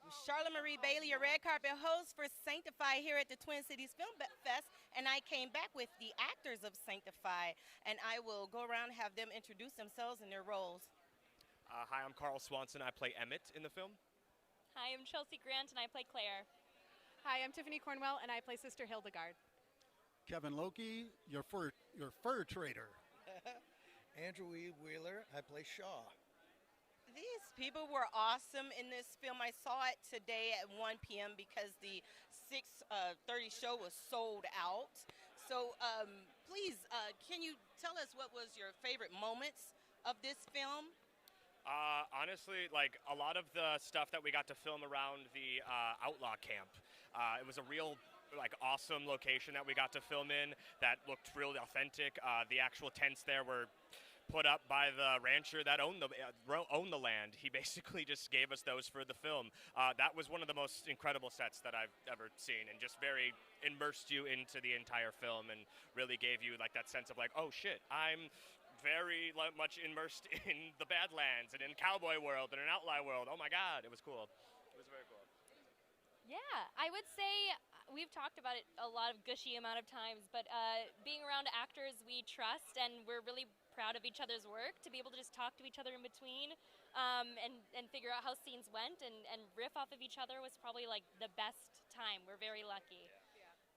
Charlotte Marie Bailey, your red carpet host for Sanctify here at the Twin Cities Film Fest, and I came back with the actors of Sanctify, and I will go around and have them introduce themselves and their roles. Hi, I'm Carl Swanson. I play Emmett in the film. Hi, I'm Chelsea Grant, and I play Claire. Hi, I'm Tiffany Cornwell, and I play Sister Hildegard. Kevin Loki, your fur trader. Andrew E. Wheeler, I play Shaw. These people were awesome in this film. I saw it today at 1 p.m. because the 6:30 show was sold out. So please, can you tell us what was your favorite moments of this film? Honestly, like a lot of the stuff that we got to film around the outlaw camp, it was a real awesome location that we got to film in that looked really authentic. The actual tents there were put up by the rancher that owned the land. He basically just gave us those for the film. That was one of the most incredible sets that I've ever seen, and just very immersed you into the entire film and really gave you like that sense of like, oh shit, I'm very much immersed in the Badlands and in cowboy world and an outlaw world. Oh my God, it was cool. It was very cool. Yeah, I would say we've talked about it a lot of gushy amount of times, but being around actors we trust and we're really proud of each other's work, to be able to just talk to each other in between and figure out how scenes went and riff off of each other was probably like the best time. We're very lucky.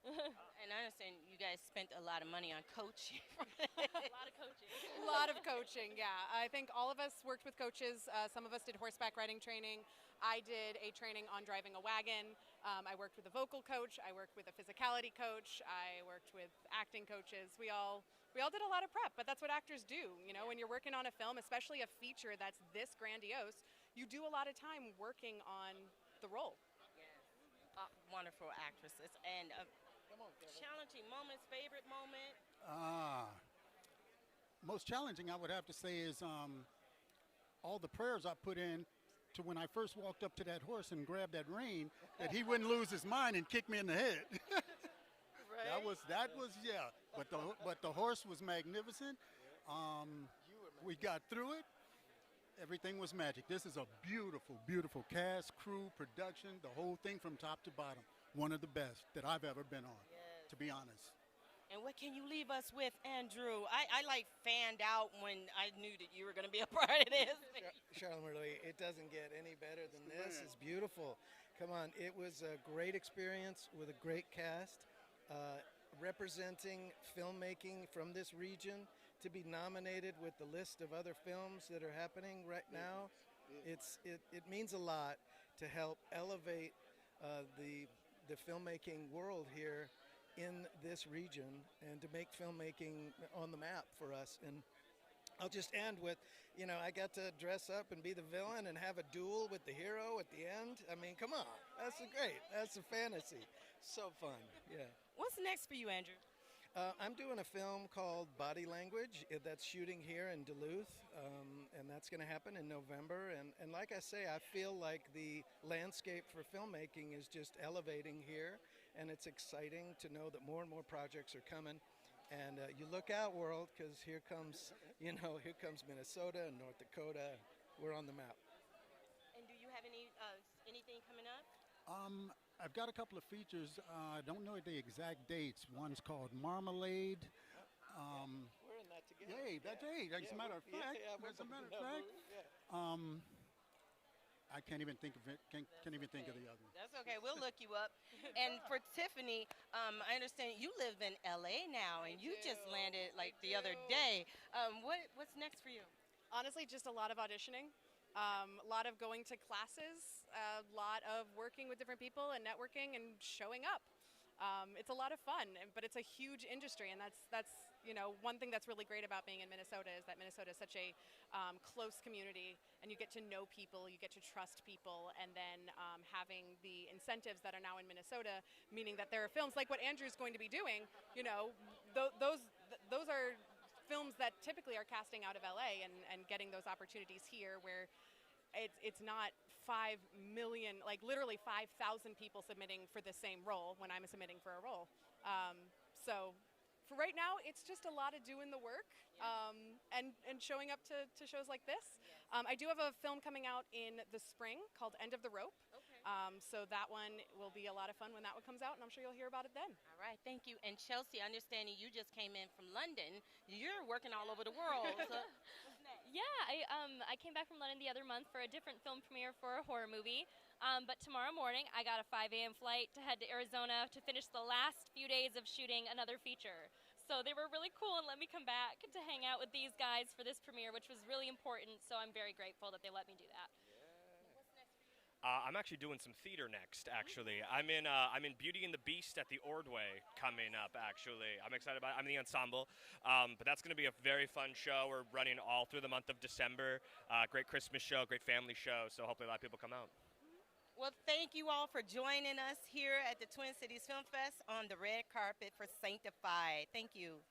And I understand you guys spent a lot of money on coaching. A lot of coaching. A lot of coaching, yeah. I think all of us worked with coaches. Some of us did horseback riding training. I did a training on driving a wagon. I worked with a vocal coach. I worked with a physicality coach. I worked with acting coaches. We all did a lot of prep, but that's what actors do. You know, when you're working on a film, especially a feature that's this grandiose, you do a lot of time working on the role. Yes. Wonderful actresses. And challenging moments, favorite moment? Most challenging, I would have to say, is all the prayers I put in to when I first walked up to that horse and grabbed that rein, that he wouldn't lose his mind and kick me in the head. Right. That was yeah. But the horse was magnificent. We got through it. Everything was magic. This is a beautiful, beautiful cast, crew, production, the whole thing from top to bottom. One of the best that I've ever been on, to be honest. And what can you leave us with, Andrew? I fanned out when I knew that you were going to be a part of this. Charlotte Marie, it doesn't get any better than this. It's beautiful. Come on, it was a great experience with a great cast, representing filmmaking from this region, to be nominated with the list of other films that are happening right now. It means a lot to help elevate the filmmaking world here in this region and to make filmmaking on the map for us. And I'll just end with, I got to dress up and be the villain and have a duel with the hero at the end. I mean, come on. That's great. That's a fantasy. So fun. Yeah. What's next for you, Andrew? I'm doing a film called Body Language that's shooting here in Duluth, and that's going to happen in November. And like I say, I feel like the landscape for filmmaking is just elevating here, and it's exciting to know that more and more projects are coming. And you look out, world, because here comes Minnesota and North Dakota. We're on the map. And do you have anything coming up? I've got a couple of features. I don't know the exact dates. One's called Marmalade. We're in that together. As a matter of fact. I can't even think of it. Can't even think of the other one. That's okay. We'll look you up. And for Tiffany, I understand you live in L.A. now, and you just landed the other day. What's next for you? Honestly, just a lot of auditioning. A lot of going to classes, a lot of working with different people and networking and showing up. It's a lot of fun, but it's a huge industry, and that's one thing that's really great about being in Minnesota is that Minnesota is such a close community, and you get to know people, you get to trust people, and then having the incentives that are now in Minnesota, meaning that there are films like what Andrew's going to be doing. Those are films that typically are casting out of LA and getting those opportunities here where it's not 5 million, literally 5,000 people submitting for the same role when I'm submitting for a role. So for right now, it's just a lot of doing the work and showing up to shows like this. I do have a film coming out in the spring called End of the Rope. So that one will be a lot of fun when that one comes out, and I'm sure you'll hear about it then. All right, thank you. And Chelsea, understanding you just came in from London, you're working all over the world. So Yeah, I came back from London the other month for a different film premiere for a horror movie. But tomorrow morning, I got a 5 a.m. flight to head to Arizona to finish the last few days of shooting another feature. So they were really cool and let me come back to hang out with these guys for this premiere, which was really important. So I'm very grateful that they let me do that. I'm actually doing some theater next. Actually, I'm in Beauty and the Beast at the Ordway coming up. Actually, I'm excited about it. I'm in the ensemble, but that's going to be a very fun show. We're running all through the month of December. Great Christmas show, great family show. So hopefully a lot of people come out. well, thank you all for joining us here at the Twin Cities Film Fest on the red carpet for Sanctified. Thank you.